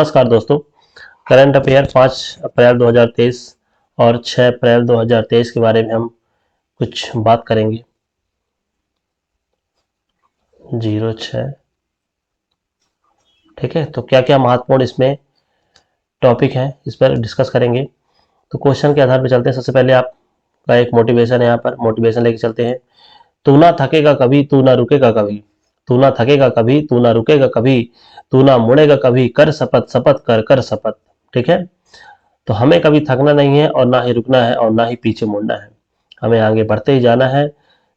नमस्कार दोस्तों। Current affair 5 अप्रैल 2023 और 6 अप्रैल 2023 के बारे में हम कुछ बात करेंगे। 06 ठीक है, तो क्या क्या महत्वपूर्ण इसमें टॉपिक हैं इस पर डिस्कस करेंगे। तो क्वेश्चन के आधार पर चलते हैं। सबसे पहले आपका एक मोटिवेशन है, यहाँ पर मोटिवेशन लेके चलते हैं। तू ना थकेगा कभी, तू ना रुकेगा कभी, तू ना थकेगा कभी, तू ना रुकेगा कभी, तू ना मुड़ेगा कभी, कर शपथ, शपथ कर कर शपथ। ठीक है, तो हमें कभी थकना नहीं है और ना ही रुकना है और ना ही पीछे मुड़ना है। हमें आगे बढ़ते ही जाना है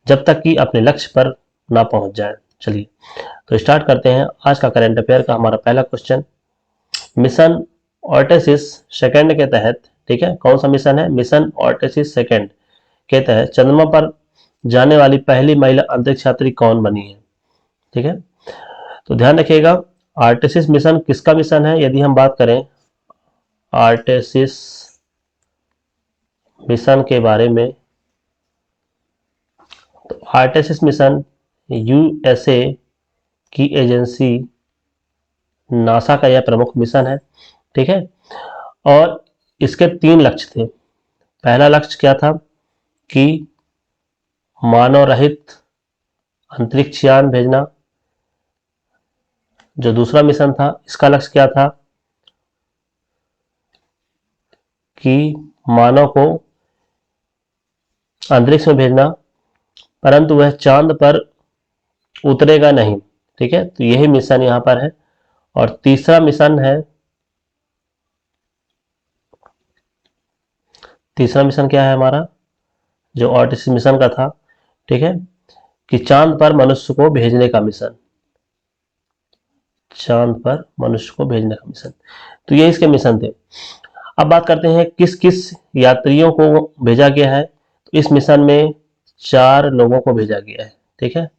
जब तक कि अपने लक्ष्य पर ना पहुंच जाए। चलिए तो स्टार्ट करते हैं आज का करंट अफेयर का। हमारा पहला क्वेश्चन, मिशन ऑर्टेसिस सेकंड के तहत, ठीक है, कौन सा मिशन है? मिशन ऑर्टेसिस सेकंड के तहत चंद्रमा पर जाने वाली पहली महिला अंतरिक्ष यात्री कौन बनी है? ठीक है, तो ध्यान रखिएगा, आर्टेसिस मिशन किसका मिशन है? यदि हम बात करें आर्टेसिस मिशन के बारे में, तो आर्टेसिस मिशन यूएसए की एजेंसी नासा का यह प्रमुख मिशन है। ठीक है, और इसके 3 लक्ष्य थे। पहला लक्ष्य क्या था कि मानव रहित अंतरिक्ष यान भेजना। जो दूसरा मिशन था, इसका लक्ष्य क्या था कि मानव को अंतरिक्ष में भेजना, परंतु वह चांद पर उतरेगा नहीं। ठीक है, तो यही मिशन यहां पर है। और तीसरा मिशन है, तीसरा मिशन क्या है हमारा, जो आर्टिस्ट मिशन का था, ठीक है, कि चांद पर मनुष्य को भेजने का मिशन, चांद पर मनुष्य को भेजने का मिशन। तो ये इसके मिशन थे। अब बात करते हैं किस किस यात्रियों को भेजा गया है। तो इस मिशन में 4 लोगों को भेजा गया है। ठीक है,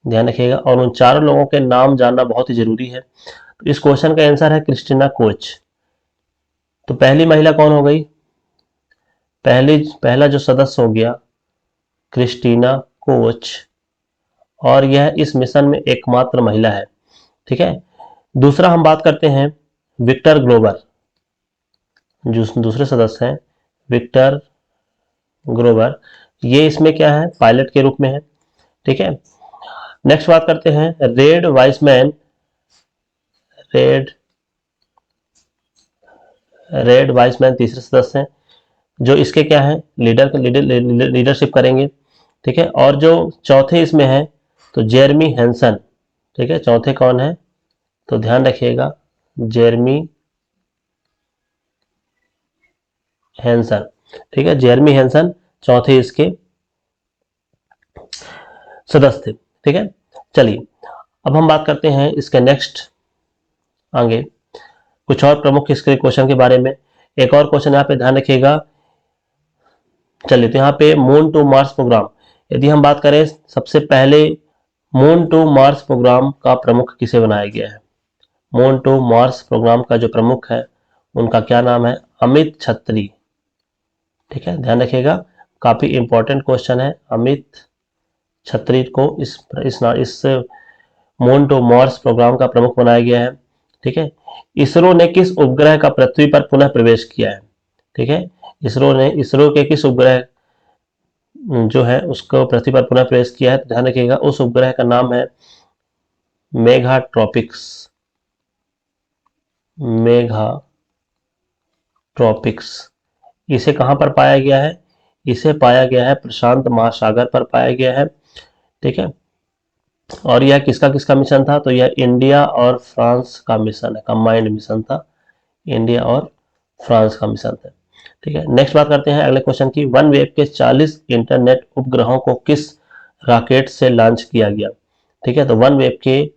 ध्यान रखिएगा, और उन 4 लोगों के नाम जानना बहुत ही जरूरी है। तो इस क्वेश्चन का आंसर है क्रिस्टीना कोच। तो पहली महिला कौन हो गई? पहला जो सदस्य हो गया क्रिस्टीना कोच, और यह इस मिशन में एकमात्र महिला है। ठीक है, दूसरा हम बात करते हैं विक्टर ग्लोवर, जो दूसरे सदस्य हैं विक्टर ग्लोवर, ये इसमें क्या है, पायलट के रूप में है। ठीक है, नेक्स्ट बात करते हैं red Wiseman, red red Wiseman तीसरे सदस्य हैं, जो इसके क्या है, लीडरशिप करेंगे। ठीक है, और जो चौथे इसमें है तो जेरमी हैंसन। ठीक है, चौथे कौन है, तो ध्यान रखिएगा जेरमी हैंसन। ठीक है, जेरमी हैंसन चौथे इसके सदस्य थे। ठीक है, चलिए अब हम बात करते हैं इसके नेक्स्ट आगे कुछ और प्रमुख इसके क्वेश्चन के बारे में। एक और क्वेश्चन यहाँ पे ध्यान रखिएगा। चलिए, तो यहाँ पे मून टू मार्स प्रोग्राम, यदि हम बात करें सबसे पहले मून टू मार्स प्रोग्राम का प्रमुख किसे बनाया गया है? मून टू मार्स प्रोग्राम का जो प्रमुख है उनका क्या नाम है? अमित छत्री। ठीक है, ध्यान रखिएगा, काफी इंपॉर्टेंट क्वेश्चन है। अमित छत्री को इस मून टू मार्स प्रोग्राम का प्रमुख बनाया गया है। ठीक है, इसरो ने किस उपग्रह का पृथ्वी पर पुनः प्रवेश किया है? ठीक है, इसरो के किस उपग्रह जो है उसको पृथ्वी पर पुनः प्रवेश किया है? तो ध्यान रखिएगा, उस उपग्रह का नाम है मेघा ट्रॉपिक्स, मेघा ट्रॉपिक्स। इसे कहां पर पाया गया है? इसे पाया गया है प्रशांत महासागर पर पाया गया है। ठीक है, और यह किसका किसका मिशन था? तो यह इंडिया और फ्रांस का मिशन है, कंबाइंड मिशन था, इंडिया और फ्रांस का मिशन था। ठीक है, नेक्स्ट बात करते हैं अगले क्वेश्चन की। वन वेब के 40 इंटरनेट उपग्रहों को किस रॉकेट से लॉन्च किया गया? ठीक है, तो वन वेब के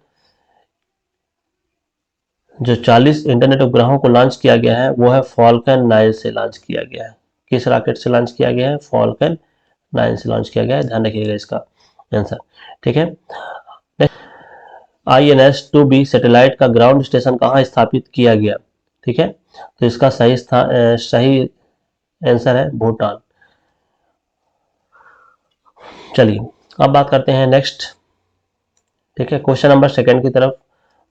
जो 40 इंटरनेट उपग्रहों को लॉन्च किया गया है वो है फॉल्कन 9 से लॉन्च किया गया है। किस रॉकेट से लॉन्च किया गया है? फॉल्कन 9 से लॉन्च किया गया है, ध्यान रखिएगा इसका आंसर। ठीक है, INS-2B सैटेलाइट का ग्राउंड स्टेशन कहाँ स्थापित किया गया? ठीक है, तो इसका सही आंसर है भूटान। चलिए अब बात करते हैं नेक्स्ट। ठीक है, क्वेश्चन नंबर 2 की तरफ।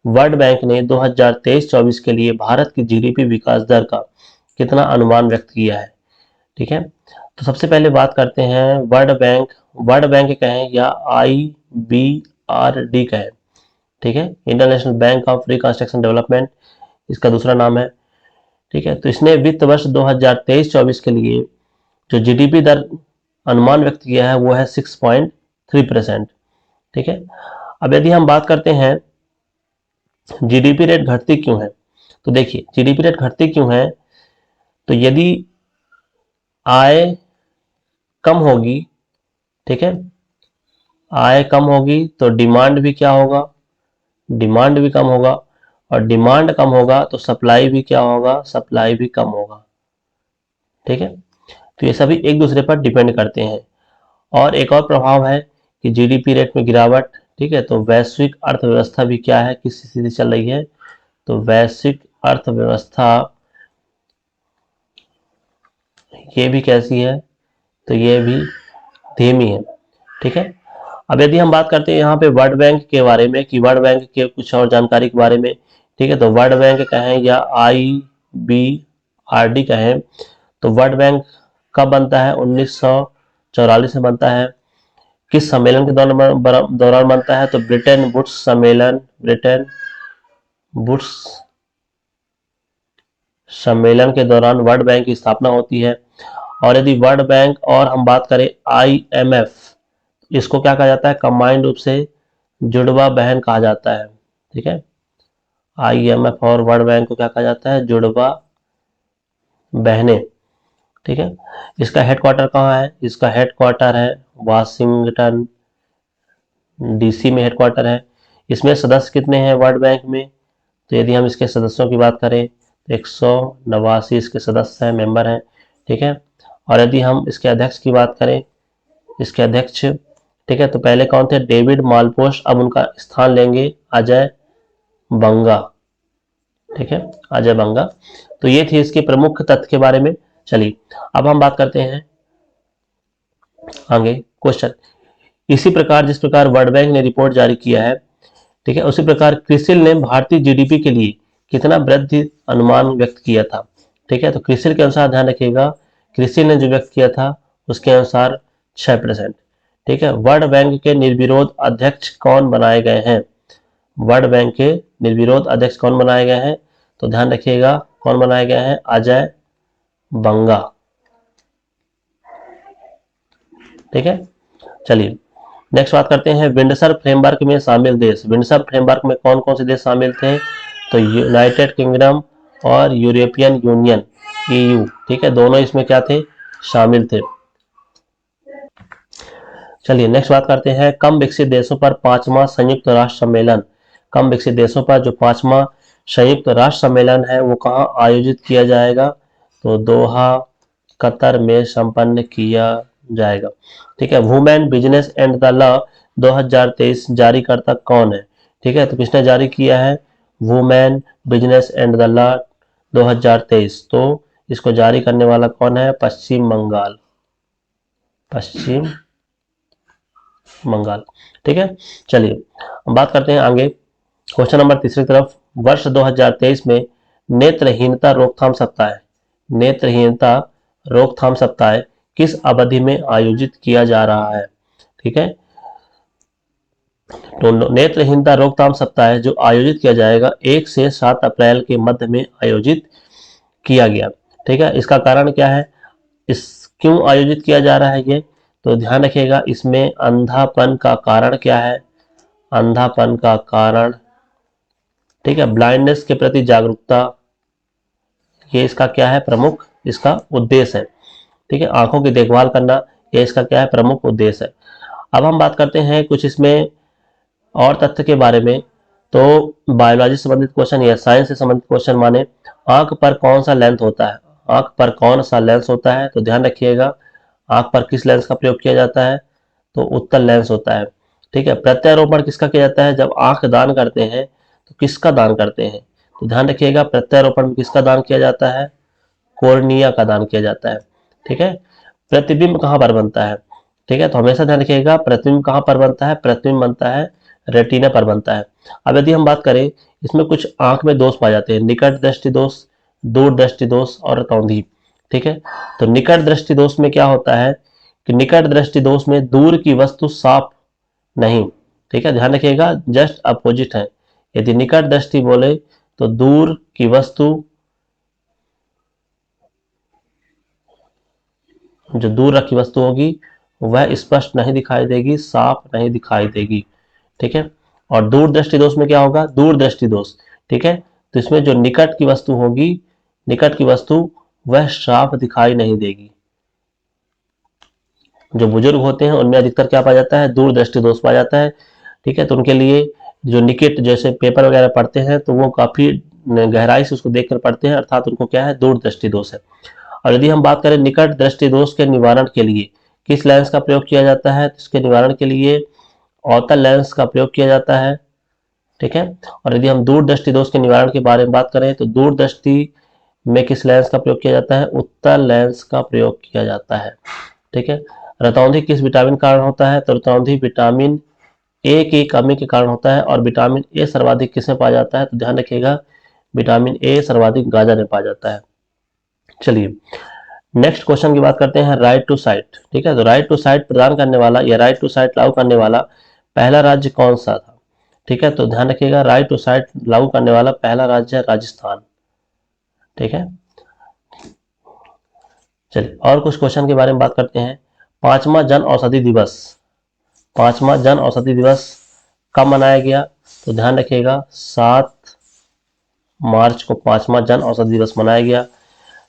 वर्ल्ड बैंक ने 2023-24 के लिए भारत की जीडीपी विकास दर का कितना अनुमान व्यक्त किया है? ठीक है, तो सबसे पहले बात करते हैं वर्ल्ड बैंक कहें या IBRD कहें, ठीक है, international bank of reconstruction development इसका दूसरा नाम है। ठीक है, तो इसने वित्त वर्ष 2023-24 के लिए जो जीडीपी दर अनुमान व्यक्त किया है वो है 6.3%। ठीक है, अब यदि हम बात करते हैं जीडीपी रेट घटती क्यों है, तो देखिए जीडीपी रेट घटती क्यों है, तो यदि आय कम होगी, ठीक है, आय कम होगी तो डिमांड भी क्या होगा, डिमांड भी कम होगा, और डिमांड कम होगा तो सप्लाई भी क्या होगा, सप्लाई भी कम होगा। ठीक है, तो ये सभी एक दूसरे पर डिपेंड करते हैं। और एक और प्रभाव है कि जीडीपी रेट में गिरावट, ठीक है, तो वैश्विक अर्थव्यवस्था भी क्या है, किस स्थिति से चल रही है, तो वैश्विक अर्थव्यवस्था ये भी कैसी है, तो ये भी धीमी है। ठीक है, अब यदि हम बात करते हैं यहाँ पे वर्ल्ड बैंक के बारे में कि वर्ल्ड बैंक के कुछ और जानकारी के बारे में, ठीक है, तो वर्ल्ड बैंक कहें या IBRD कहें, तो वर्ल्ड बैंक कब बनता है, 1944 में बनता है। किस सम्मेलन के दौरान बनता है, तो ब्रिटेन वुड्स सम्मेलन, ब्रिटेन वुड्स सम्मेलन के दौरान वर्ल्ड बैंक की स्थापना होती है। और यदि वर्ल्ड बैंक और हम बात करें IMF, इसको क्या कहा जाता है, कंबाइंड रूप से जुड़वा बहन कहा जाता है। ठीक है, IMF और वर्ल्ड बैंक को क्या कहा जाता है, जुड़वा बहनें। ठीक है, इसका हेडक्वार्टर कहाँ है, इसका हेडक्वार्टर है वाशिंगटन DC में हेडक्वार्टर है। इसमें सदस्य कितने हैं वर्ल्ड बैंक में, तो यदि हम इसके सदस्यों की बात करें तो 189 इसके सदस्य हैं, मेंबर हैं। ठीक है, और यदि हम इसके अध्यक्ष की बात करें, इसके अध्यक्ष, ठीक है, तो पहले कौन थे, डेविड मालपोस्ट, अब उनका स्थान लेंगे अजय बंगा। ठीक है, अजय बंगा। तो ये थी इसके प्रमुख तथ्य के बारे में। चलिए अब हम बात करते हैं आगे क्वेश्चन। इसी प्रकार जिस प्रकार वर्ल्ड बैंक ने रिपोर्ट जारी किया है, ठीक है, उसी प्रकार क्रिसिल ने भारतीय जीडीपी के लिए कितना वृद्धि अनुमान व्यक्त किया था। ठीक है, तो क्रिसिल के अनुसार ध्यान रखिएगा, क्रिसिल ने जो व्यक्त किया था उसके अनुसार 6%। ठीक है, वर्ल्ड बैंक के निर्विरोध अध्यक्ष कौन बनाए गए हैं, वर्ल्ड बैंक के निर्विरोध अध्यक्ष कौन बनाए गए हैं, तो ध्यान रखिएगा कौन बनाए गए हैं, अजय बंगा। ठीक है, चलिए नेक्स्ट बात करते हैं विंडसर फ्रेमवर्क में शामिल देश। विंडसर फ्रेमवर्क में कौन कौन से देश शामिल थे, तो यूनाइटेड किंगडम और यूरोपियन यूनियन EU, ठीक है, दोनों इसमें क्या थे, शामिल थे। चलिए नेक्स्ट बात करते हैं कम विकसित देशों पर 5वां संयुक्त राष्ट्र सम्मेलन। कम विकसित देशों पर जो 5वां संयुक्त राष्ट्र सम्मेलन है वो कहाँ आयोजित किया जाएगा, तो दोहा कतर में संपन्न किया जाएगा। ठीक है, women business and the law 2023 जारीकर्ता कौन है, ठीक है, तो किसने जारी किया है, women business and the law 2023, तो इसको जारी करने वाला कौन है, पश्चिम बंगाल, पश्चिम बंगाल। ठीक है, चलिए बात करते हैं आगे क्वेश्चन नंबर तीसरी तरफ। वर्ष 2023 में नेत्रहीनता रोकथाम सप्ताह, नेत्रहीनता रोकथाम सप्ताह किस अवधि में आयोजित किया जा रहा है। ठीक है, तो नेत्रहीनता रोकथाम सप्ताह जो आयोजित किया जाएगा 1 से 7 अप्रैल के मध्य में आयोजित किया गया। ठीक है, इसका कारण क्या है, इस क्यों आयोजित किया जा रहा है ये, तो ध्यान रखिएगा इसमें अंधापन का कारण क्या है, अंधापन का कारण, ठीक है, ब्लाइंडनेस के प्रति जागरूकता, ये इसका क्या है, प्रमुख इसका उद्देश्य है। ठीक है, आंखों की देखभाल करना, ये इसका क्या है, प्रमुख उद्देश्य है। अब हम बात करते हैं कुछ इसमें और तथ्य के बारे में, तो बायोलॉजी से संबंधित क्वेश्चन या साइंस से संबंधित क्वेश्चन माने आंख पर कौन सा लेंस होता है, आंख पर कौन सा लेंस होता है, तो ध्यान रखिएगा आंख पर किस लेंस का प्रयोग किया जाता है, तो उत्तल लेंस होता है। ठीक है, प्रत्यारोपण किसका किया जाता है, जब आंख दान करते हैं तो किसका दान करते हैं, तो ध्यान रखिएगा प्रत्यारोपण में किसका दान किया जाता है, कोर्निया का दान किया जाता है। ठीक है, प्रतिबिंब कहां पर बनता है, ठीक है, तो हमेशा ध्यान रखिएगा प्रतिबिंब कहां पर बनता है, प्रतिबिंब बनता है रेटिना पर बनता है। अब यदि हम बात करें, इसमें कुछ आंख में दोष पाए जाते हैं, निकट दृष्टि दोष, दूर दृष्टि दोष और रतौंधी। ठीक है, तो निकट दृष्टि दोष में क्या होता है कि निकट दृष्टि दोष में दूर की वस्तु साफ नहीं, ठीक है, ध्यान रखिएगा, जस्ट अपोजिट है। यदि निकट दृष्टि बोले तो दूर की वस्तु, जो दूर रखी वस्तु होगी वह स्पष्ट नहीं दिखाई देगी, साफ नहीं दिखाई देगी। ठीक है, और दूर दृष्टि दोष में क्या होगा, दूर दृष्टि दोष। ठीक है, तो इसमें जो निकट की वस्तु होगी, निकट की वस्तु वह साफ दिखाई नहीं देगी। जो बुजुर्ग होते हैं उनमें अधिकतर क्या पाया जाता है, दूर दृष्टि दोष पाया जाता है। ठीक है, तो उनके लिए जो निकट, जैसे पेपर वगैरह पढ़ते हैं तो वो काफी गहराई से उसको देखकर पढ़ते हैं, अर्थात उनको क्या है, दूर दृष्टि दोष है। और यदि हम बात करें निकट दृष्टि दोष के निवारण के लिए किस लेंस का प्रयोग किया जाता है, तो इसके निवारण के लिए अवतल लेंस का प्रयोग किया जाता है। ठीक है, और यदि हम दूर दृष्टि दोष के निवारण के बारे में बात करें तो दूर दृष्टि में किस लेंस का प्रयोग किया जाता है, उत्तल लेंस का प्रयोग किया जाता है। ठीक है, रतौंधी किस विटामिन के कारण होता है, तो रतौंधी विटामिन ए की कमी के कारण होता है। और विटामिन ए सर्वाधिक किसमें पाया जाता है, तो ध्यान रखिएगा, विटामिन ए सर्वाधिक गाजर में पाया जाता है। चलिए नेक्स्ट क्वेश्चन की बात करते हैं, राइट टू साइट। ठीक है, तो राइट टू साइट प्रदान करने वाला या राइट टू साइट लागू करने वाला पहला राज्य कौन सा था। ठीक है, तो ध्यान रखिएगा, राइट टू साइट लागू करने वाला पहला राज्य है राजस्थान। ठीक है, चलिए और कुछ क्वेश्चन के बारे में बात करते हैं। पांचवा जन औषधि दिवस, पांचवा जन औषधि दिवस कब मनाया गया, तो ध्यान रखिएगा 7 मार्च को पांचवा जन औषधि दिवस मनाया गया।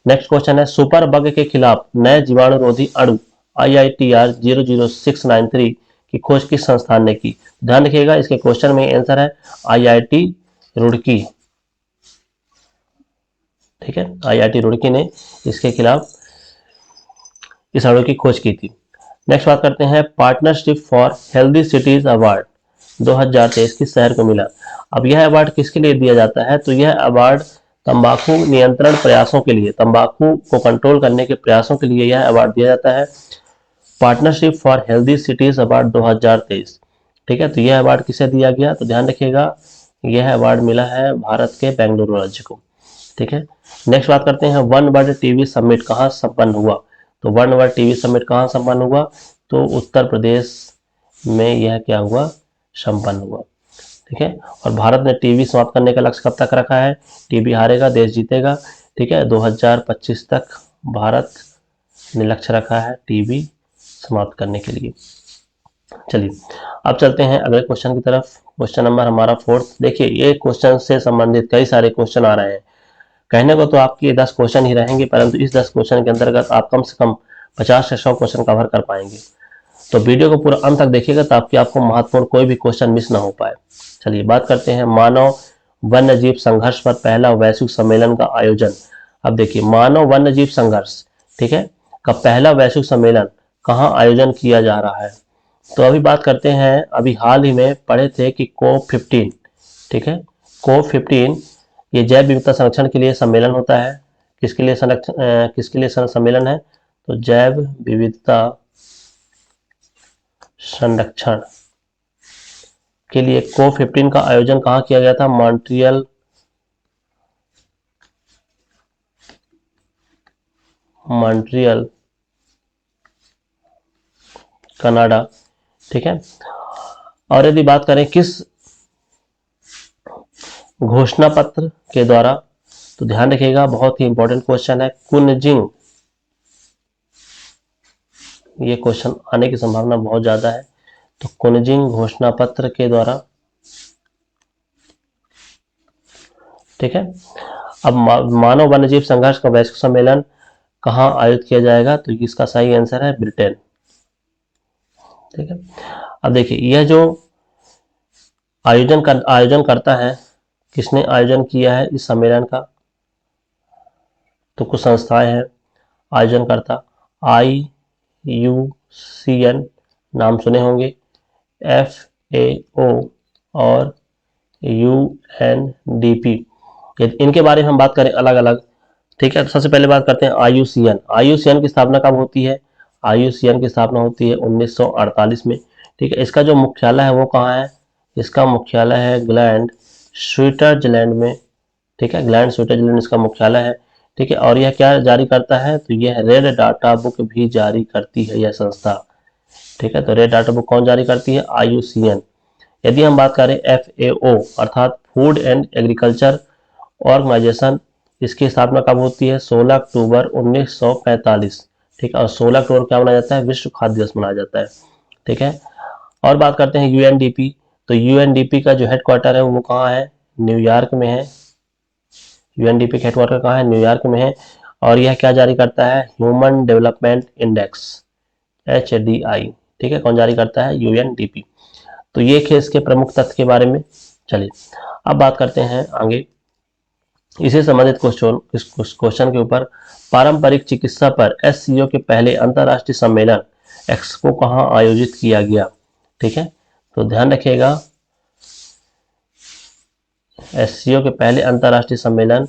नेक्स्ट क्वेश्चन है, सुपर बग के खिलाफ नए जीवाणुरोधी अणु IITR 00693 की खोज किस संस्थान ने की। ध्यान रखिएगा, इसके क्वेश्चन में आंसर है IIT रुड़की। ठीक है, IIT रुड़की ने इसके खिलाफ इस अणु की खोज की थी। नेक्स्ट बात करते हैं, partnership for healthy cities award 2023 किस शहर को मिला। अब यह अवार्ड किसके लिए दिया जाता है, तो यह अवार्ड तंबाकू नियंत्रण प्रयासों के लिए, तंबाकू को कंट्रोल करने के प्रयासों के लिए यह अवार्ड दिया जाता है, partnership for healthy cities award 2023। ठीक है, तो यह अवार्ड किसे दिया गया, तो ध्यान रखिएगा, यह अवार्ड मिला है भारत के बेंगलुरु राज्य को। ठीक है, नेक्स्ट बात करते हैं, वन वर्ल्ड टीवी समिट कहाँ संपन्न हुआ। तो वन वर्ल्ड टीवी समिट कहाँ संपन्न हुआ, तो उत्तर प्रदेश में यह क्या हुआ, संपन्न हुआ। ठीक है, और भारत ने टीवी समाप्त करने का लक्ष्य कब तक रखा है, टीवी हारेगा देश जीतेगा। ठीक है, 2025 तक भारत ने लक्ष्य रखा है टीवी समाप्त करने के लिए। चलिए अब चलते हैं अगले क्वेश्चन की तरफ। क्वेश्चन नंबर हमारा 4th। देखिए ये क्वेश्चन से संबंधित कई सारे क्वेश्चन आ रहे हैं। कहने को तो आपके 10 क्वेश्चन ही रहेंगे, परंतु इस 10 क्वेश्चन के अंतर्गत आप कम से कम 50 से 100 क्वेश्चन कवर कर पाएंगे। तो वीडियो को पूरा अंत तक देखिएगा ताकि आपको महत्वपूर्ण कोई भी क्वेश्चन मिस ना हो पाए। चलिए बात करते हैं, मानव वन्य जीव संघर्ष पर पहला वैश्विक सम्मेलन का आयोजन। अब देखिए, मानव वन्य जीव संघर्ष, ठीक है, का पहला वैश्विक सम्मेलन कहाँ आयोजन किया जा रहा है। तो अभी बात करते हैं, अभी हाल ही में पढ़े थे कि COP15, ठीक है, COP15 ये जैव विविधता संरक्षण के लिए सम्मेलन होता है। किसके लिए सम्मेलन है, तो जैव विविधता संरक्षण के लिए COP15 का आयोजन कहाँ किया गया था, मॉन्ट्रियल कनाडा। ठीक है, और यदि बात करें किस घोषणा पत्र के द्वारा, तो ध्यान रखिएगा, बहुत ही इंपॉर्टेंट क्वेश्चन है, कुनजिंग, ये क्वेश्चन आने की संभावना बहुत ज्यादा है। तो कुनजिंग घोषणा पत्र के द्वारा। ठीक है, अब मानव वन्यजीव संघर्ष का वैश्विक सम्मेलन कहाँ आयोजित किया जाएगा, तो इसका सही आंसर है ब्रिटेन। ठीक है, अब देखिए यह जो आयोजन करता है, किसने आयोजन किया है इस सम्मेलन का, तो कुछ संस्थाएं हैं आयोजन करता, IUCN नाम सुने होंगे, FAO और UNDP। इनके बारे में हम बात करें अलग अलग। ठीक है, तो सबसे पहले बात करते हैं IUCN। IUCN की स्थापना कब होती है, IUCN की स्थापना होती है 1948 में। ठीक है, इसका जो मुख्यालय है वो कहाँ है, इसका मुख्यालय है ग्लैंड स्विट्जरलैंड में। ठीक है, ग्लैंड स्विट्जरलैंड इसका मुख्यालय है। ठीक है, और यह क्या जारी करता है, तो यह रेड डाटा बुक भी जारी करती है यह संस्था। ठीक है, तो रेड डाटा बुक कौन जारी करती है, IUCN। यदि हम बात करें FAO अर्थात फूड एंड एग्रीकल्चर ऑर्गेनाइजेशन, इसकी स्थापना कब होती है, 16 अक्टूबर 1945। ठीक है, और 16 अक्टूबर क्या मनाया जाता है, विश्व खाद्य दिवस मनाया जाता है। ठीक है, और बात करते हैं UNDP। तो UNDP का जो हेडक्वार्टर है वो कहाँ है, न्यूयॉर्क में है। UNDP का हेडक्वार्टर कहाँ है, न्यूयॉर्क में है। और यह क्या जारी करता है, ह्यूमन डेवलपमेंट इंडेक्स, HDI। ठीक है, कौन जारी करता है, UNDP। तो ये थे इसके प्रमुख तथ्य के बारे में। चलिए अब बात करते हैं आगे इसे संबंधित क्वेश्चन, इस क्वेश्चन के ऊपर। पारंपरिक चिकित्सा पर SCO के पहले अंतरराष्ट्रीय सम्मेलन एक्सपो कहाँ आयोजित किया गया। ठीक है, तो ध्यान रखिएगा SCO के पहले अंतरराष्ट्रीय सम्मेलन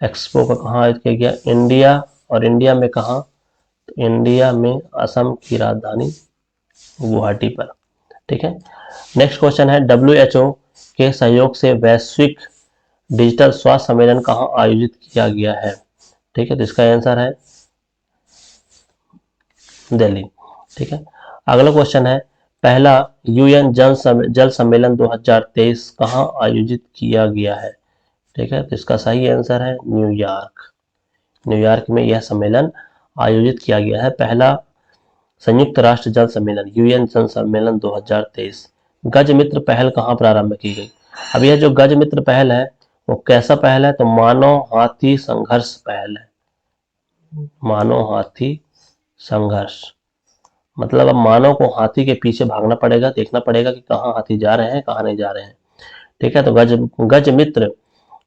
एक्सपो का कहाँ आयोजित किया गया, इंडिया। और इंडिया में कहाँ, तो इंडिया में असम की राजधानी गुवाहाटी पर। ठीक है, नेक्स्ट क्वेश्चन है WHO के सहयोग से वैश्विक डिजिटल स्वास्थ्य सम्मेलन कहाँ आयोजित किया गया है। ठीक है, तो इसका आंसर है दिल्ली। ठीक है, अगला क्वेश्चन है पहला UN जल सम्मेलन 2023 कहाँ आयोजित किया गया है। ठीक है, तो इसका सही आंसर है न्यूयॉर्क। न्यूयॉर्क में यह सम्मेलन आयोजित किया गया है, पहला संयुक्त राष्ट्र जल सम्मेलन UN जल सम्मेलन 2023। गज मित्र पहल कहाँ प्रारंभ की गई। अब यह जो गज मित्र पहल है वो कैसा पहल है, तो मानव हाथी संघर्ष पहल है। मानव हाथी संघर्ष मतलब अब मानव को हाथी के पीछे भागना पड़ेगा, देखना पड़ेगा कि कहाँ हाथी जा रहे हैं, कहाँ नहीं जा रहे हैं। ठीक है, तो गज मित्र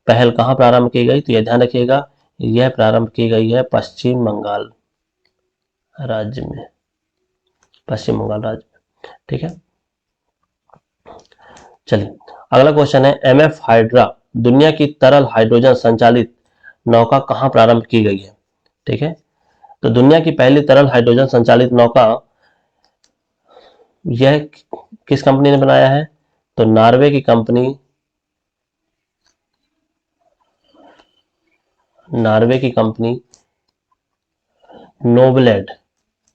पहल कहाँ प्रारंभ की गई, तो यह ध्यान रखिएगा यह प्रारंभ की गई है पश्चिम बंगाल राज्य में, पश्चिम बंगाल राज्य में। ठीक है, चलिए अगला क्वेश्चन है MF हाइड्रा दुनिया की तरल हाइड्रोजन संचालित नौका कहाँ प्रारंभ की गई है। ठीक है, तो दुनिया की पहली तरल हाइड्रोजन संचालित नौका यह किस कंपनी ने बनाया है, तो नॉर्वे की कंपनी, नॉर्वे की कंपनी नोबलेड।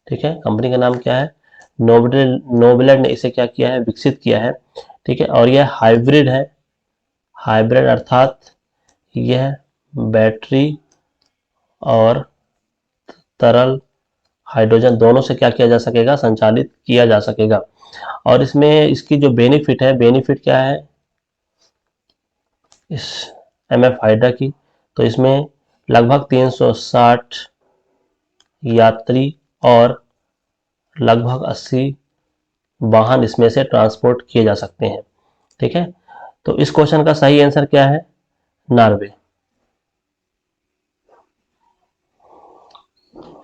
ठीक है, कंपनी का नाम क्या है, नोबलेड ने इसे क्या किया है, विकसित किया है। ठीक है, और यह हाइब्रिड है, हाइब्रिड अर्थात यह बैटरी और तरल हाइड्रोजन दोनों से क्या किया जा सकेगा, संचालित किया जा सकेगा। और इसमें इसकी जो बेनिफिट है, बेनिफिट क्या है इस MF हाइड्रा की, तो इसमें लगभग 360 यात्री और लगभग 80 वाहन इसमें से ट्रांसपोर्ट किए जा सकते हैं। ठीक है, तो इस क्वेश्चन का सही आंसर क्या है, नॉर्वे।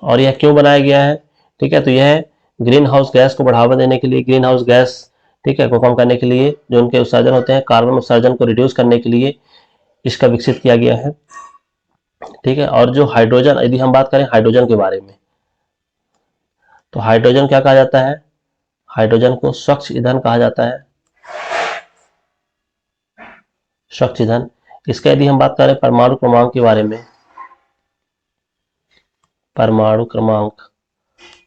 और यह क्यों बनाया गया है, ठीक है, तो यह ग्रीन हाउस गैस को बढ़ावा देने के लिए, ग्रीन हाउस गैस ठीक है को कम करने के लिए, जो उनके उत्सर्जन होते हैं कार्बन उत्सर्जन को रिड्यूस करने के लिए इसका विकसित किया गया है। ठीक है, और जो हाइड्रोजन, यदि हम बात करें हाइड्रोजन के बारे में, तो हाइड्रोजन क्या कहा जाता है, हाइड्रोजन को स्वच्छ ईंधन कहा जाता है, स्वच्छ ईंधन। इसका यदि हम बात करें परमाणु क्रमांक के बारे में, परमाणु क्रमांक,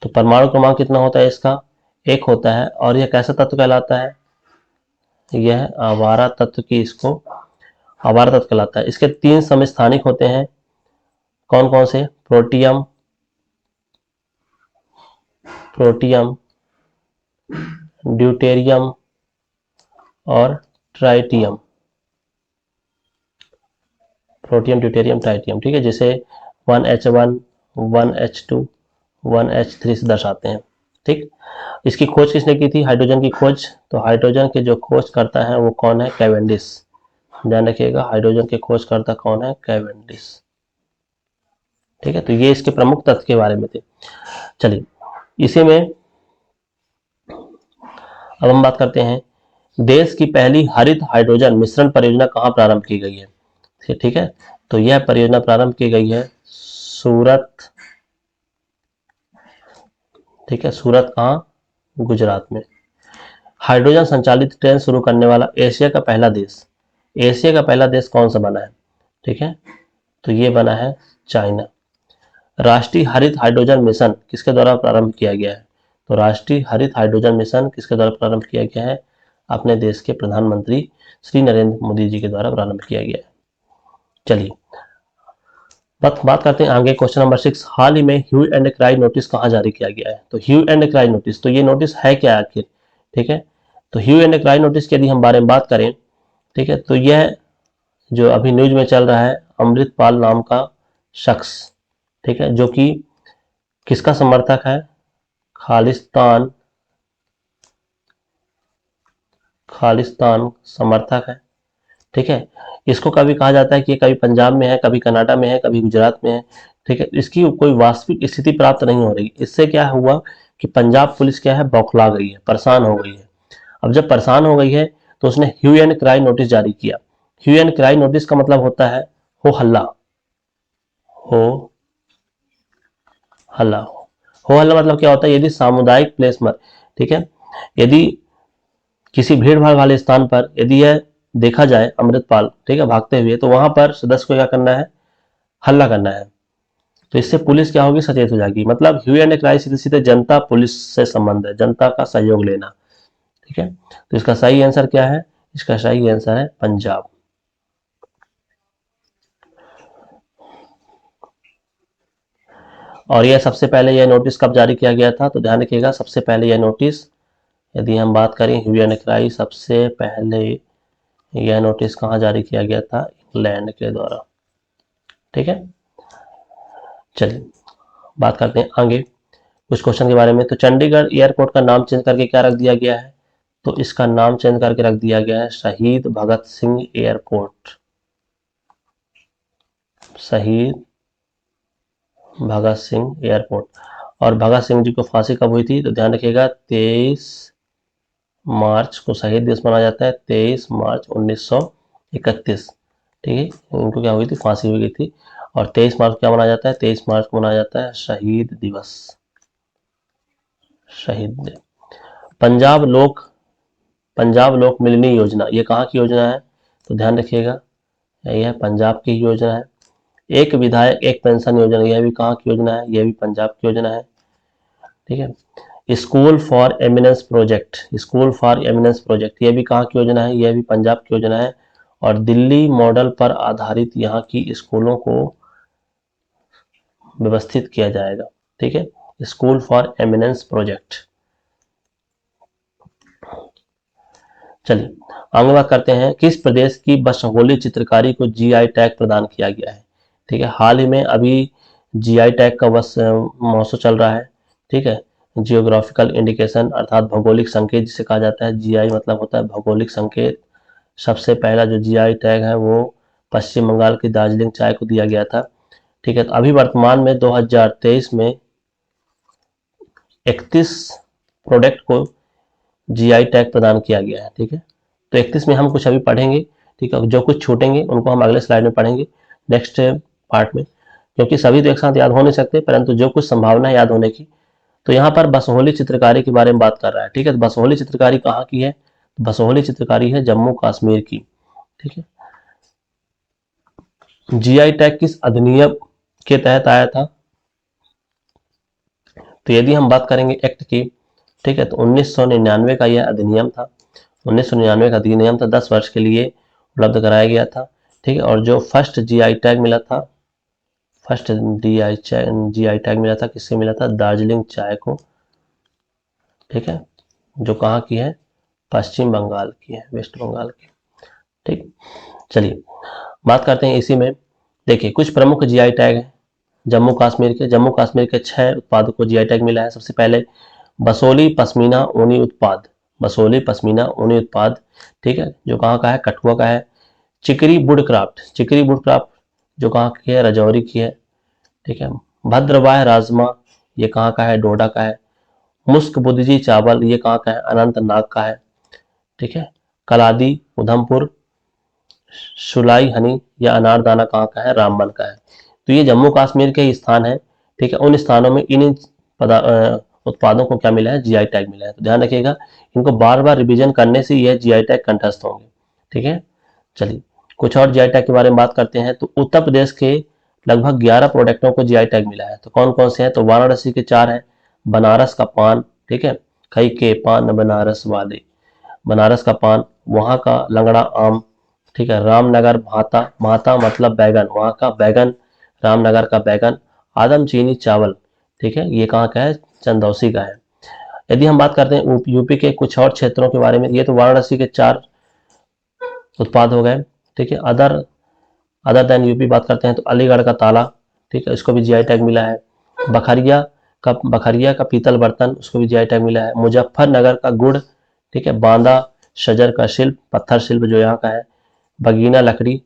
तो परमाणु क्रमांक कितना होता है इसका, 1 होता है। और यह कैसा तत्व कहलाता है, यह आवारा तत्व की, इसको आवारा तत्व कहलाता है। इसके 3 समस्थानिक होते हैं, कौन कौन से, प्रोटियम, प्रोटियम, ड्यूटेरियम और ट्राइटियम, प्रोटियम ड्यूटेरियम ट्राइटियम। ठीक है, जिसे 1H1 1H2 1H3 से दर्शाते हैं। ठीक, इसकी खोज किसने की थी, हाइड्रोजन की खोज, तो हाइड्रोजन के जो खोज करता है वो कौन है, कैवेंडिश। ध्यान रखिएगा हाइड्रोजन के खोजकर्ता कौन है, कैवेंडिश। ठीक है, तो ये इसके प्रमुख तथ्य के बारे में थे। चलिए इसी में अब हम बात करते हैं देश की पहली हरित हाइड्रोजन मिश्रण परियोजना कहाँ प्रारंभ की गई है। ठीक है, तो यह परियोजना प्रारंभ की गई है सूरत। ठीक है, सूरत कहाँ, गुजरात में। हाइड्रोजन संचालित ट्रेन शुरू करने वाला एशिया का पहला देश, एशिया का पहला देश कौन सा बना है? ठीक है, तो ये बना है चाइना। राष्ट्रीय हरित हाइड्रोजन मिशन किसके द्वारा प्रारंभ किया गया है? तो राष्ट्रीय हरित हाइड्रोजन मिशन किसके द्वारा प्रारंभ किया गया है? अपने देश के प्रधानमंत्री श्री नरेंद्र मोदी जी के द्वारा प्रारंभ किया गया है। चलिए बात करते हैं आगे। क्वेश्चन नंबर 6, हाल ही में ह्यू एंड क्राई नोटिस कहाँ जारी किया गया है? तो ह्यू एंड क्राई नोटिस, तो ये नोटिस है क्या आखिर? ठीक है, तो ह्यू एंड क्राई नोटिस की यदि हम बारे में बात करें, ठीक है, तो यह जो अभी न्यूज में चल रहा है, अमृतपाल नाम का शख्स, ठीक है, जो कि किसका समर्थक है? खालिस्तान समर्थक है। ठीक है, इसको कभी कहा जाता है कि ये कभी पंजाब में है, कभी कनाडा में है, कभी गुजरात में है। ठीक है, इसकी कोई वास्तविक स्थिति प्राप्त नहीं हो रही। इससे क्या हुआ कि पंजाब पुलिस क्या है, बौखला गई है, परेशान हो गई है। अब जब परेशान हो गई है तो उसने ह्यू एंड क्राई नोटिस जारी किया। ह्यू एंड क्राई नोटिस का मतलब होता है हो हल्ला, हो हल्ला। हो हल्ला मतलब क्या होता है? यदि सामुदायिक प्लेस में, ठीक है, यदि किसी भीड़ भाड़ वाले स्थान पर यदि यह देखा जाए अमृतपाल, ठीक है, भागते हुए, तो वहां पर सदस्य को क्या करना है? हल्ला करना है। तो इससे पुलिस क्या होगी? सचेत हो जाएगी। मतलब ह्यू एंड क्राई सीधे सीधे जनता पुलिस से संबंध है, जनता का सहयोग लेना। ठीक है, तो इसका सही आंसर क्या है? इसका सही आंसर है पंजाब। और यह सबसे पहले यह नोटिस कब जारी किया गया था? तो ध्यान रखिएगा, सबसे पहले यह नोटिस, यदि हम बात करें ह्यू एंड क्राई, सबसे पहले यह नोटिस कहाँ जारी किया गया था? इंग्लैंड के द्वारा। ठीक है, चलिए बात करते हैं आगे कुछ क्वेश्चन के बारे में। तो चंडीगढ़ एयरपोर्ट का नाम चेंज करके क्या रख दिया गया है? तो इसका नाम चेंज करके रख दिया गया है शहीद भगत सिंह एयरपोर्ट। शहीद भगत सिंह एयरपोर्ट। और भगत सिंह जी को फांसी कब हुई थी? तो ध्यान रखिएगा 23 मार्च को शहीद दिवस मनाया जाता है, 23 मार्च 1931। ठीक है, उनको क्या हुई थी? फांसी हुई थी। और 23 मार्च क्या मनाया जाता है? 23 मार्च को मनाया जाता है शहीद दिवस। शहीद दिवस। पंजाब लोक मिलनी योजना, ये कहाँ की योजना है? तो ध्यान रखिएगा, यह पंजाब की योजना है। एक विधायक एक पेंशन योजना, यह भी कहाँ की योजना है? यह भी पंजाब की योजना है। ठीक है, school for eminence project, school for eminence project, यह भी कहाँ की योजना है? यह भी पंजाब की योजना है। और दिल्ली मॉडल पर आधारित यहाँ की स्कूलों को व्यवस्थित किया जाएगा। ठीक है, स्कूल फॉर एमिनेंस प्रोजेक्ट। चलिए आगे बात करते हैं, किस प्रदेश की बसहोली चित्रकारी को जीआई टैग प्रदान किया गया है? ठीक है, हाल ही में अभी जीआई टैग का बस महोत्सव चल रहा है। ठीक है, जियोग्राफिकल इंडिकेशन अर्थात भौगोलिक संकेत जिसे कहा जाता है। जीआई मतलब होता है भौगोलिक संकेत। सबसे पहला जो जीआई टैग है वो पश्चिम बंगाल की दार्जिलिंग चाय को दिया गया था। ठीक है, तो अभी वर्तमान में 2023 में 31 प्रोडक्ट को जीआई टैग प्रदान किया गया है। ठीक है, तो 31 में हम कुछ अभी पढ़ेंगे। ठीक है, जो कुछ छूटेंगे उनको हम अगले स्लाइड में पढ़ेंगे, नेक्स्ट पार्ट में, क्योंकि सभी तो एक साथ याद हो नहीं सकते, परंतु जो कुछ संभावना है याद होने की। तो यहाँ पर बसोहली चित्रकारी के बारे में बात कर रहा है। ठीक है, तो बसोहली चित्रकारी कहाँ की है? बसोहली चित्रकारी है जम्मू कश्मीर की। ठीक है, जीआई टैग किस अधिनियम के तहत आया था? तो यदि हम बात करेंगे एक्ट की, ठीक है, तो 1999 का यह अधिनियम था। 1999 का अधिनियम था, 10 वर्ष के लिए उपलब्ध कराया गया था। ठीक है, और जो फर्स्ट जीआई टैग मिला था, फर्स्ट जीआई टैग मिला था, किससे मिला था? दार्जिलिंग चाय को। ठीक है, जो कहाँ की है? पश्चिम बंगाल की है, वेस्ट बंगाल की। ठीक, चलिए बात करते हैं इसी में। देखिए कुछ प्रमुख जीआई टैग है जम्मू कश्मीर के 6 उत्पादों को जीआई टैग मिला है। सबसे पहले बसोली पश्मीना ऊनी उत्पाद, बसोली पश्मीना ऊनी उत्पाद। ठीक है, जो कहाँ का है? कठुआ का है। चिकरी वुडक्राफ्ट जो कहाँ की है? राजौरी की है। ठीक है, भद्रवाह राजमा, ये कहाँ का है? डोडा का है। मुस्क बुदजी चावल, ये कहाँ का है? अनंतनाग का है। ठीक है, कलादी उधमपुर, सुलाई हनी या अनारदाना कहाँ का है? रामबन का है। तो ये जम्मू कश्मीर के ही स्थान है। ठीक है, उन स्थानों में इन उत्पादों को क्या मिला है, जीआई टैग मिला है। तो ध्यान रखिएगा, इनको बार बार रिवीजन करने से यह जीआई टैग कंठस्थ होंगे। ठीक है, चलिए कुछ और जीआई टैग के बारे में बात करते हैं। तो उत्तर प्रदेश के लगभग 11 प्रोडक्टों को जीआई टैग मिला है। तो कौन कौन से हैं, तो वाराणसी के 4 हैं, बनारस का पान, ठीक है, खई के पान बनारस वाले, बनारस का पान, वहां का लंगड़ा आम, ठीक है, रामनगर भाता, भाता मतलब बैगन, वहां का बैगन, रामनगर का बैगन, आदम चीनी चावल, ठीक है, ये कहाँ का है, चंदौसी का है। यदि हम बात करते हैं यूपी के कुछ और क्षेत्रों के बारे में, ये तो वाराणसी के 4 उत्पाद हो गए। ठीक है, अदर देन यूपी बात करते हैं तो अलीगढ़ का ताला, ठीक है, इसको भी जीआई टैग मिला है। बखरिया का पीतल बर्तन, उसको भी जीआई टैग मिला है। मुजफ्फरनगर का गुड़, ठीक है, बांदा शजर का शिल्प, पत्थर शिल्प जो यहाँ का है, बगीना लकड़ी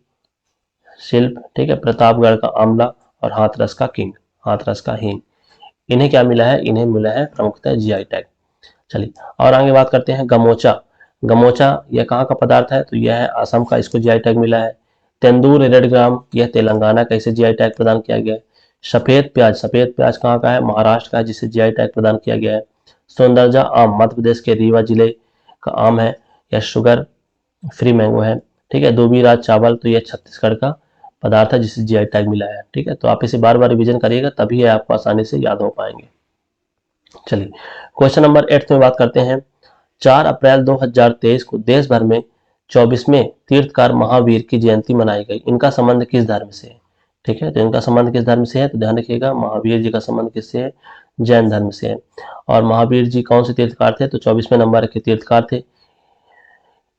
शिल्प, ठीक है, प्रतापगढ़ का आंवला, और हाथरस का किंग, हाथरस का हींग, इन्हें क्या मिला है, इन्हें मिला है प्रमुखतः जीआई टैग। चलिए और आगे बात करते हैं गमोचा। गमोचा यह कहाँ का पदार्थ है, तो यह है असम का, इसको जीआई टैग मिला है। तेंदूर रेड ग्राम, यह तेलंगाना का, इसे जीआई टैग प्रदान किया गया है। सफेद प्याज कहाँ का है, महाराष्ट्र का है, जिसे जीआई टैग प्रदान किया गया है। सौंदरजा आम, मध्य प्रदेश के रीवा जिले का आम है, यह शुगर फ्री मैंगो है। ठीक है, दूबीराज चावल, तो यह छत्तीसगढ़ का पदार्थ है जिसे जीआई टैग मिला है। ठीक है, तो आप इसे बार बार रिवीजन करिएगा, तभी आपको आसानी से याद हो पाएंगे। चलिए क्वेश्चन नंबर 8 में बात करते हैं। 4 अप्रैल 2023 को देश भर में 24वें तीर्थकार महावीर की जयंती मनाई गई, इनका संबंध किस धर्म से है। ठीक है, तो इनका संबंध किस धर्म से है, तो ध्यान रखिएगा, महावीर जी का संबंध किससे है, जैन धर्म से है। और महावीर जी कौन से तीर्थकार थे, तो 24वें नंबर के तीर्थकार थे।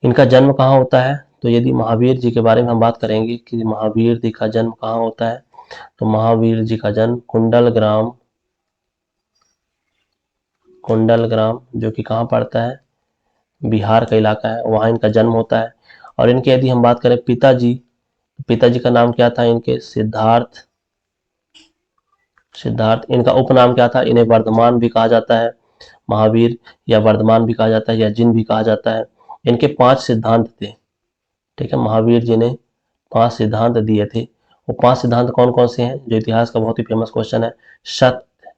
इनका जन्म कहाँ होता है, तो यदि महावीर जी के बारे में हम बात करेंगे कि महावीर जी का जन्म कहाँ होता है, तो महावीर जी का जन्म कुंडल ग्राम जो कि कहाँ पड़ता है, बिहार का इलाका है, वहाँ इनका जन्म होता है। और इनके यदि हम बात करें पिताजी का नाम क्या था, इनके सिद्धार्थ, इनका उपनाम क्या था, इन्हें वर्धमान भी कहा जाता है, महावीर या वर्धमान भी कहा जाता है, या जिन भी कहा जाता है। इनके 5 सिद्धांत थे। ठीक है, महावीर जी ने 5 सिद्धांत दिए थे। वो 5 सिद्धांत कौन कौन से हैं, जो इतिहास का बहुत ही फेमस क्वेश्चन है। सत्य,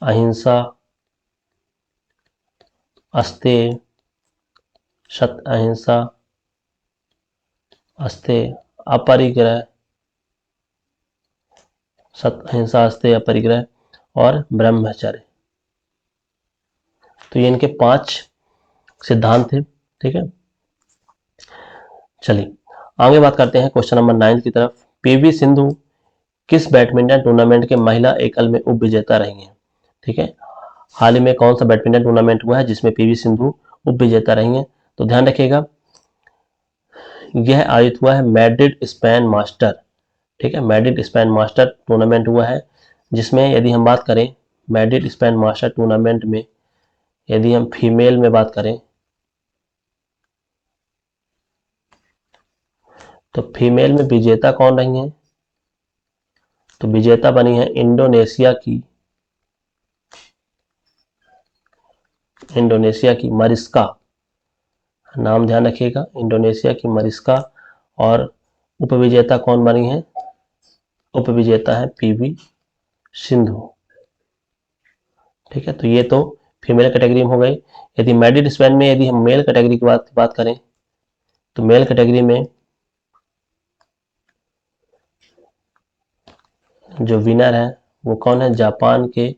अहिंसा, अस्तेय, सत्य अहिंसा अस्तेय अपरिग्रह, सत्य अहिंसा अस्तेय अपरिग्रह और ब्रह्मचर्य। तो ये इनके 5 सिद्धांत थे। ठीक है, चलिए आगे बात करते हैं क्वेश्चन नंबर 9 की तरफ। पीवी सिंधु किस बैडमिंटन टूर्नामेंट के महिला एकल में उप विजेता रही हैं। ठीक है, हाल ही में कौन सा बैडमिंटन टूर्नामेंट हुआ है जिसमें पीवी सिंधु उप विजेता रही हैं, तो ध्यान रखिएगा, यह आयोजित हुआ है मैड्रिड स्पेन मास्टर। ठीक है, मैड्रिड स्पेन मास्टर टूर्नामेंट हुआ है, जिसमें यदि हम बात करें मैड्रिड स्पेन मास्टर टूर्नामेंट में, यदि हम फीमेल में बात करें तो फीमेल में विजेता कौन रही हैं, तो विजेता बनी है इंडोनेशिया की मरिस्का, नाम ध्यान रखिएगा, इंडोनेशिया की मरिस्का। और उपविजेता कौन बनी है, उपविजेता है पीवी सिंधु। ठीक है, तो ये तो फीमेल कैटेगरी में हो गई। यदि मैड्रिड स्पेन में यदि हम मेल कैटेगरी की बात करें, तो मेल कैटेगरी में जो विनर है वो कौन है, जापान के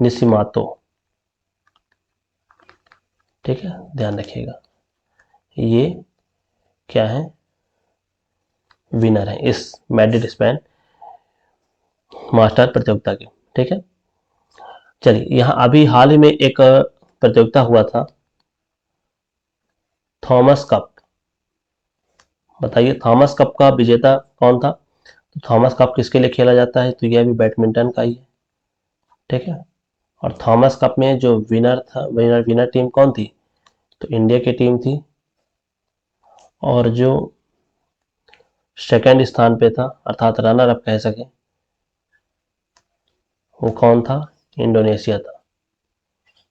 निशिमातो। ठीक है, ध्यान रखिएगा, ये क्या है, विनर है इस मैड्रिड स्पेन मास्टर प्रतियोगिता के। ठीक है, चलिए यहाँ अभी हाल ही में एक प्रतियोगिता हुआ था, थॉमस कप। बताइए थॉमस कप का विजेता कौन था, तो थॉमस कप किसके लिए खेला जाता है, तो यह भी बैडमिंटन का ही है। ठीक है, और थॉमस कप में जो विनर था, विनर टीम कौन थी, तो इंडिया की टीम थी। और जो सेकंड स्थान पे था, अर्थात रनर अप कह सके, वो कौन था, इंडोनेशिया था।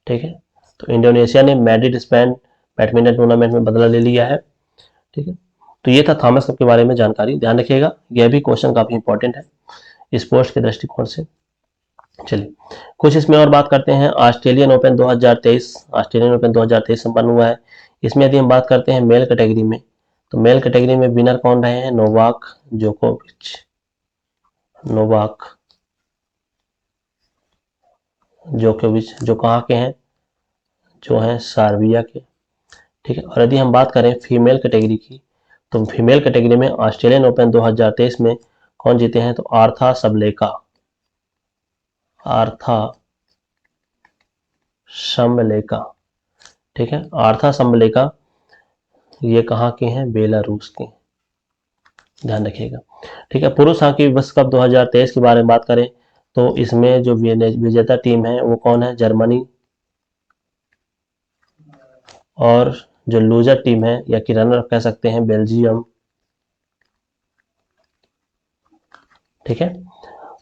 ठीक है, तो इंडोनेशिया ने मैड्रिड स्पेन बैडमिंटन टूर्नामेंट में बदला ले लिया है। ठीक है, तो ये था थॉमस कप के बारे में जानकारी, ध्यान रखिएगा, यह भी क्वेश्चन काफी इंपॉर्टेंट है स्पोर्ट्स के दृष्टिकोण से। चलिए कुछ इसमें और बात करते हैं। ऑस्ट्रेलियन ओपन 2023, ऑस्ट्रेलियन ओपन 2023 संपन्न हुआ है। इसमें यदि हम बात करते हैं मेल कैटेगरी में, तो मेल कैटेगरी में विनर कौन रहे हैं? नोवाक जोकोविच, नोवाक जोकोविच, जो कहाँ के हैं? जो हैं सर्बिया के। ठीक है। और यदि हम बात करें फीमेल कैटेगरी की, तो फीमेल कैटेगरी में ऑस्ट्रेलियन ओपन 2023 में कौन जीते हैं? तो आर्था सबलेका, आर्था समलेका। ठीक है, आर्था समलेका, ये कहाँ के हैं? बेलारूस के, ध्यान रखिएगा। ठीक है। पुरुष हॉकी विश्व कप 2023 के बारे में बात करें, तो इसमें जो विजेता टीम है वो कौन है? जर्मनी। और जो लूजर टीम है या कि रनर कह सकते हैं, बेल्जियम। ठीक है,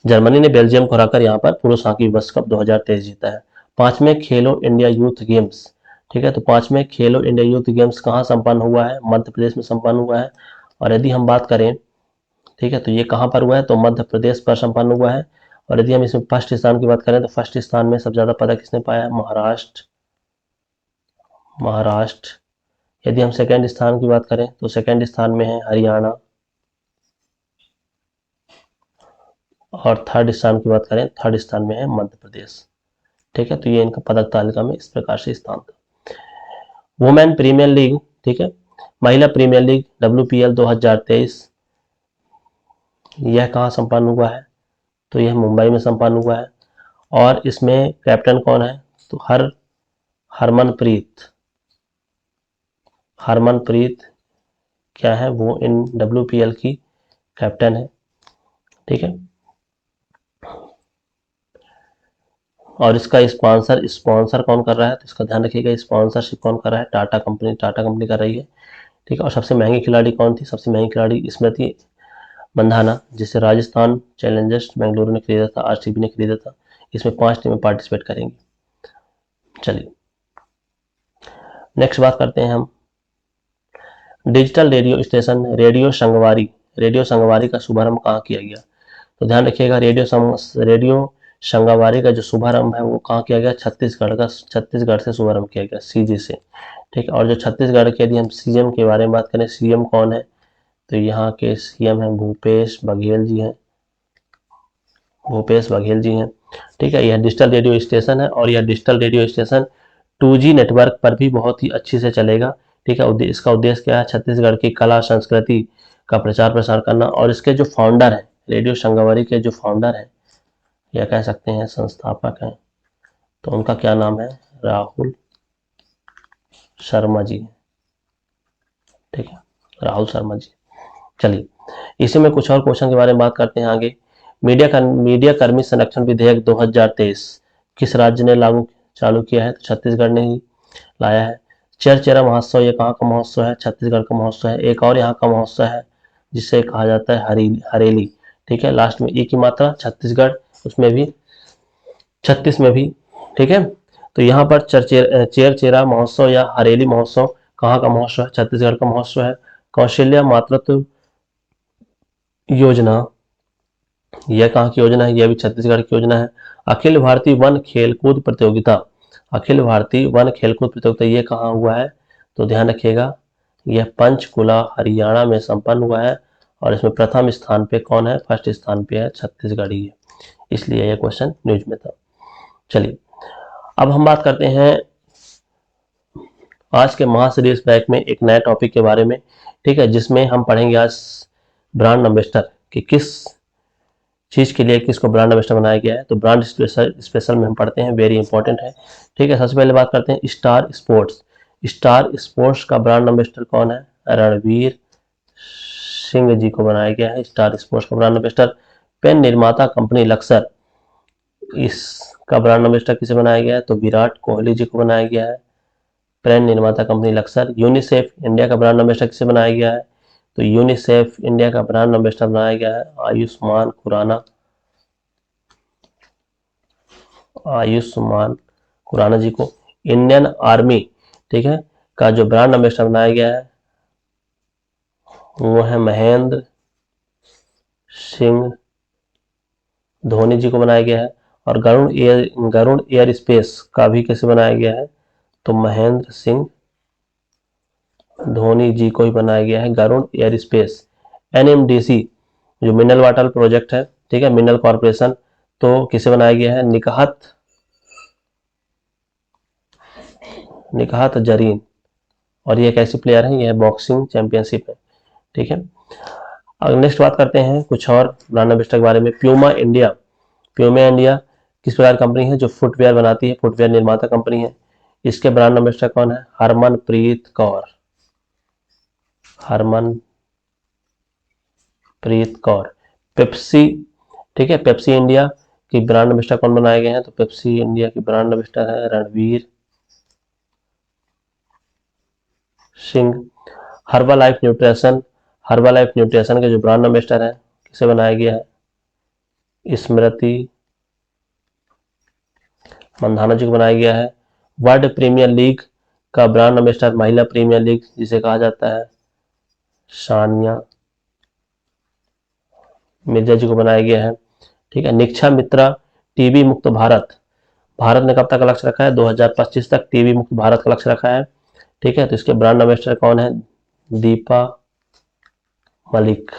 जर्मनी ने बेल्जियम को हराकर यहाँ पर पुरुष हॉकी विश्व कप 2023 जीता है। पांचवें खेलो इंडिया यूथ गेम्स। ठीक है, तो पांचवें खेलो इंडिया यूथ गेम्स कहाँ संपन्न हुआ है? मध्य प्रदेश में संपन्न हुआ है। और यदि हम बात करें, ठीक है, तो ये कहाँ पर हुआ है? तो मध्य प्रदेश पर संपन्न हुआ है। और यदि हम इसमें फर्स्ट स्थान की बात करें, तो फर्स्ट स्थान में सबसे ज्यादा पदक किसने पाया है? महाराष्ट्र, महाराष्ट्र। यदि हम सेकंड स्थान की बात करें, तो सेकंड स्थान में है हरियाणा। और थर्ड स्थान की बात करें, थर्ड स्थान में है मध्य प्रदेश। ठीक है, तो ये इनका पदक तालिका में इस प्रकार से स्थान था। वुमेन प्रीमियर लीग, ठीक है, महिला प्रीमियर लीग WPL 2023, यह कहाँ संपन्न हुआ है? तो यह मुंबई में संपन्न हुआ है। और इसमें कैप्टन कौन है? तो हरमनप्रीत, हरमनप्रीत क्या है? वो इन WPL की कैप्टन है। ठीक है, और इसका स्पॉन्सर कौन कर रहा है? तो इसका ध्यान रखिएगा, स्पॉन्सरशिप कौन कर रहा है? टाटा कंपनी, टाटा कंपनी कर रही है। ठीक है, और सबसे महंगी खिलाड़ी कौन थी? सबसे महंगी खिलाड़ी स्मृति मंधाना, जिसे राजस्थान चैलेंजर्स बेंगलुरु ने खरीदा था, RCB ने खरीदा था। इसमें 5 टीमें पार्टिसिपेट करेंगी। चलिए नेक्स्ट बात करते हैं हम डिजिटल रेडियो स्टेशन रेडियो संगवारी। रेडियो संगवारी का शुभारंभ कहाँ किया गया? तो ध्यान रखिएगा, रेडियो संगवारी का जो शुभारंभ है वो कहाँ किया गया? छत्तीसगढ़ से शुभारंभ किया गया, CG से। ठीक है, और जो छत्तीसगढ़ के, यदि हम CM के बारे में बात करें, CM कौन है? तो यहाँ के CM हैं भूपेश बघेल जी हैं, भूपेश बघेल जी हैं। ठीक है, यह डिजिटल रेडियो स्टेशन है और यह digital radio station 2G network पर भी बहुत ही अच्छी से चलेगा। ठीक है, इसका उद्देश्य क्या है? छत्तीसगढ़ की कला संस्कृति का प्रचार प्रसार करना। और इसके जो फाउंडर हैं, रेडियो संगवारी के जो फाउंडर हैं या कह सकते हैं संस्थापक हैं, तो उनका क्या नाम है? राहुल शर्मा जी। ठीक है, राहुल शर्मा जी। चलिए इसी में कुछ और क्वेश्चन के बारे में बात करते हैं आगे। मीडिया कर्मी संरक्षण विधेयक 2023 किस राज्य ने चालू किया है? तो छत्तीसगढ़ ने ही लाया है। चेरा महोत्सव, ये कहाँ का महोत्सव है? छत्तीसगढ़ का महोत्सव है। एक और यहाँ का महोत्सव है जिसे कहा जाता है हरेली। ठीक है, लास्ट में ई की मात्रा, छत्तीसगढ़, उसमें भी 36 में भी। ठीक है, तो यहाँ पर चेरा महोत्सव या हरेली महोत्सव कहाँ का महोत्सव है? छत्तीसगढ़ का महोत्सव है। कौशल्य मातृत्व योजना, यह कहाँ की योजना है? यह भी छत्तीसगढ़ की योजना है। अखिल भारतीय वन खेलकूद प्रतियोगिता, अखिल भारतीय वन खेलकूद प्रतियोगिता, ये कहाँ हुआ है? तो ध्यान रखिएगा, यह पंचकुला हरियाणा में संपन्न हुआ है। और इसमें प्रथम स्थान पे कौन है? फर्स्ट स्थान पे है छत्तीसगढ़ ही है, इसलिए यह क्वेश्चन न्यूज में था। चलिए अब हम बात करते हैं आज के महासीरीज बैक में एक नए टॉपिक के बारे में। ठीक है, जिसमें हम पढ़ेंगे आज ब्रांड एम्बेसडर कि किस चीज के लिए किसको ब्रांड एम्बेसडर बनाया गया है। तो ब्रांड स्पेशल में हम पढ़ते हैं, वेरी इंपॉर्टेंट है। ठीक है, सबसे पहले बात करते हैं स्टार स्पोर्ट्स। स्टार स्पोर्ट्स का ब्रांड एम्बेसडर कौन है? रणवीर सिंह जी को बनाया गया है स्टार स्पोर्ट्स का ब्रांड एम्बेसडर। पेन निर्माता कंपनी लक्सर, इसका ब्रांड एम्बेसडर किसे बनाया गया है? तो विराट कोहली जी को बनाया गया है। पेन निर्माता कंपनी लक्सर। यूनिसेफ इंडिया का ब्रांड एम्बेसडर किसे बनाया गया है? तो यूनिसेफ इंडिया का ब्रांड एम्बेसडर बनाया गया है आयुष्मान खुराना, आयुष्मान खुराना जी को। इंडियन आर्मी, ठीक है, का जो ब्रांड एम्बेसडर बनाया गया है वो है महेंद्र सिंह धोनी जी को बनाया गया है। और गरुड़ एयर स्पेस का भी कैसे बनाया गया है, तो महेंद्र सिंह धोनी जी को ही बनाया गया है गरुड़ एयर स्पेस। एनएमडीसी जो मिनरल वाटर प्रोजेक्ट है, ठीक है, मिनरल कॉर्पोरेशन, तो किसे बनाया गया है, निकहत जरीन, और ये कैसी प्लेयर है, यह बॉक्सिंग चैंपियनशिप है, ठीक है। अब नेक्स्ट बात करते हैं कुछ और ब्रांड एम्बेसडर के बारे में। प्यूमा इंडिया किस प्रकार कंपनी है, जो फुटवेयर बनाती है, फुटवेयर निर्माता कंपनी है। इसके ब्रांड एम्बेसडर कौन है, हरमनप्रीत कौर। पेप्सी, ठीक है, पेप्सी इंडिया की ब्रांड एम्बेसडर कौन बनाए गए हैं, तो पेप्सी इंडिया की ब्रांड एम्बेसडर है Ranveer Singh. Herbal life nutrition के जो ब्रांड एम्बेसडर है, किसे बनाया गया है, स्मृति मंधाना जी को बनाया गया है। वर्ल्ड प्रीमियर लीग का ब्रांड एम्बेसडर, महिला प्रीमियर लीग जिसे कहा जाता है, सानिया मिर्जा जी को बनाया गया है, ठीक है। निक्षा मित्रा टीबी मुक्त भारत ने कब तक लक्ष्य रखा है, 2025 तक टीबी मुक्त भारत का लक्ष्य रखा है, ठीक है। तो इसके ब्रांड एम्बेसडर कौन है, दीपा मलिक,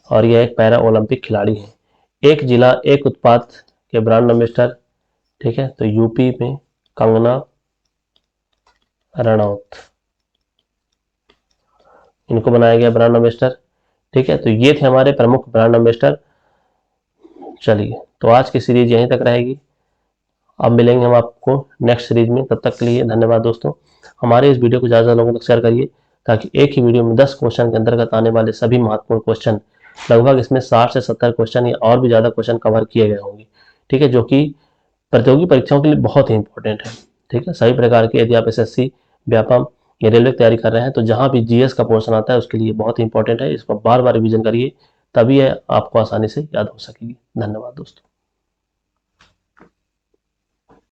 और यह एक पैरा ओलंपिक खिलाड़ी है। एक जिला एक उत्पाद के ब्रांड एम्बेसडर, ठीक है, तो यूपी में कंगना रनौत, इनको बनाया गया ब्रांड एम्बेसडर, ठीक है। तो ये थे हमारे प्रमुख ब्रांड एम्बेसडर। चलिए, तो आज की सीरीज यहीं तक रहेगी, अब मिलेंगे हम आपको नेक्स्ट सीरीज में, तब तक के लिए धन्यवाद दोस्तों। हमारे इस वीडियो को ज़्यादा लोगों तक शेयर करिए, ताकि एक ही वीडियो में 10 क्वेश्चन के अंतर्गत आने वाले सभी महत्वपूर्ण क्वेश्चन, लगभग इसमें 60 से 70 क्वेश्चन या और भी ज़्यादा क्वेश्चन कवर किए गए होंगे, ठीक है, जो कि प्रतियोगी परीक्षाओं के लिए बहुत ही इंपॉर्टेंट है, ठीक है। सभी प्रकार के, यदि आप एसएससी, व्यापम या रेलवे की तैयारी कर रहे हैं, तो जहाँ भी जीएस का पोर्शन आता है उसके लिए बहुत ही इंपॉर्टेंट है, इसको बार बार रिवीजन करिए, तभी आपको आसानी से याद हो सकेगी। धन्यवाद दोस्तों।